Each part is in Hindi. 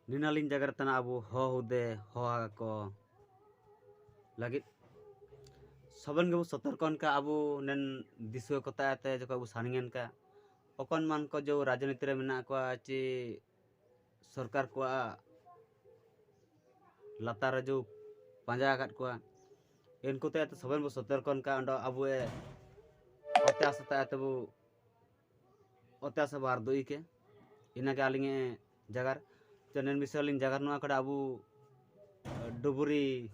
निनालिन जगह तना अब हुदे को लगे सबन के सतर्क का अब नेन दिशा कताते जो अब सानिंगन का अकन मान को जो राजनीति रे मेना को ची सरकार को लतार जो पांजा आकात को इनको ते सबन बो सतर्क का अंडो अब अत्यास ताते बो अत्यास बार दुई के इना के आलिंगे जगार चनेन मिसलिन जगार नुआ कड़ा अब डुबुरी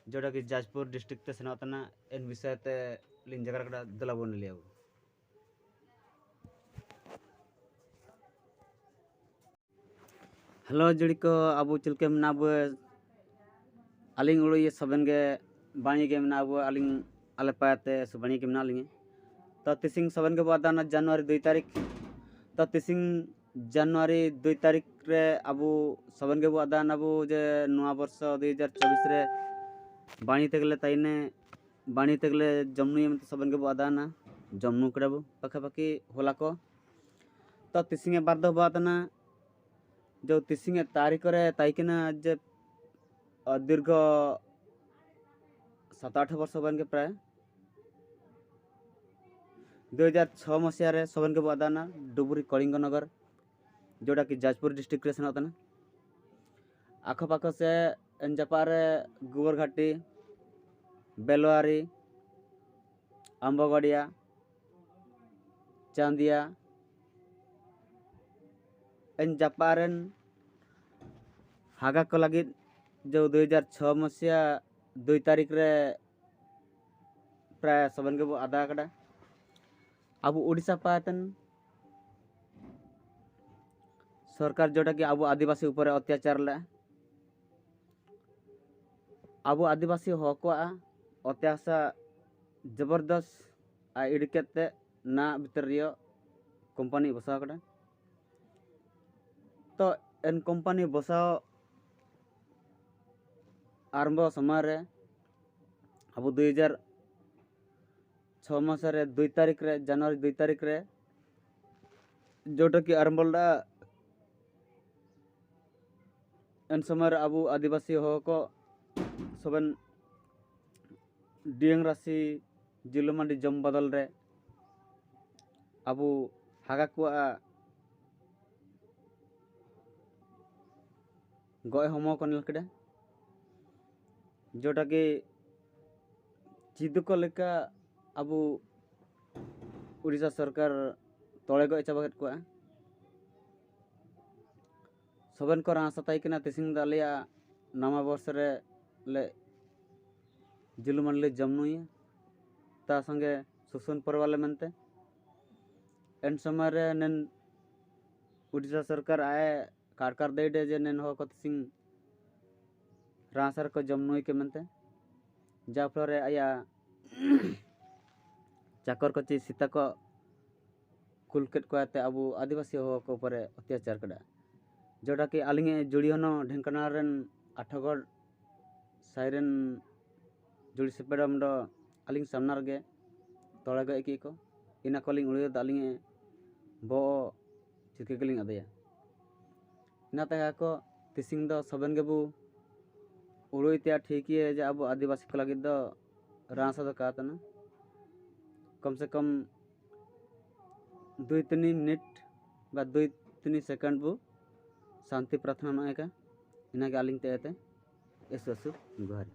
जोड़ा कि जाजपुर डिस्ट्रिक्ट ते सेनातना इन विषय ते लिन जगार कड़ा दलाबोन लिया हेलो जुड़ी को अब चिलके मना अब अलिंग उड़ो ये सबन के बाणी के मना अब अलिंग अले पाते सुबाणी के मना लिंगे तो तिसिंग सबन के बाद जनवरी 2 तारीख तो तिसिंग जनवरी 2 तारीख रे अब सबन के बाद अब जे नवा वर्ष 2024 रे बाणी तेगले ताइने बाणी तेगले जमनु ये सबन के बाद जमनु कड़ब पाखापाखि होला को तो तिसिंगे बाद बात ना जो तिसिंगे तारीख रे ताइकिना जे दीर्घ 7-8 वर्ष बन के प्राय 2006 मसीह रे सबन के बादाना डुबुरी कलिंग नगर जोड़ा कि जाजपुर डिस्ट्रिक्ट रे सेनातना आखपाख से एनजापारे गोबरघाटी बेलवारी आंबगड़िया चांदिया एनजापारेन हागा को लगी जो 2006 मसीहा 2 तारीख रे प्राय सबन के वो आधा कड़ा अब उड़ीसा पातन सरकार जोटा कि अब आदिवासी ऊपर अत्याचार ले अब आदिवासी हको अत्याचार जबरदस्त इड़के ना भीतर कंपनी बसाव कड़ा तो एन कंपनी बसाव आरंभ समय रे अब 2006 मसीह रे 2 तारीख रे जनवरी 2 तारीख रे जोटा कि आरंभ एन समय रे अब आदिवासी को सबन डियंग राशि जिलोमांडी जम बदल रे अब हागा को गय हम को नलकड़े जोटा कि चिदुक लेका अब उड़ीसा सरकार तले गए चाबा को सबन को रासा ताइकना तिसिंग दालिया नवा वर्ष रे ले जुलुमन ले जमनुई ता संगे सुसन परवाले मनते एन समय रे नेन उड़ीसा सरकार आए कारकार दे दे जे नेन हो को तिसिंग रासर को जमनुई के मनते जा फ्लोरे आया चाकर को ची सीता को कुलकेट को आते अब आदिवासी हो को ऊपर अत्याचार कड़ा जोटा कि आलिंगे जुड़ी होनो ढेंकनाल रेन आठगढ़ साइरन जुड़ी सेपेडम दो आलिंग सामनार गे तोड़ा गए की को इना कोलिंग उड़ियो आलिंगे बो चिके गलिंग अदया इना तगा को तिसिंग दो सबन गेबू उड़ोई त्या ठीक है जे अब आदिवासी को लगे दो रासा दो का तना कम से कम 2-3 मिनट बा 2-3 सेकंड बु शांति प्रार्थना नएका इना के आलिंग ते एसु गुहारी।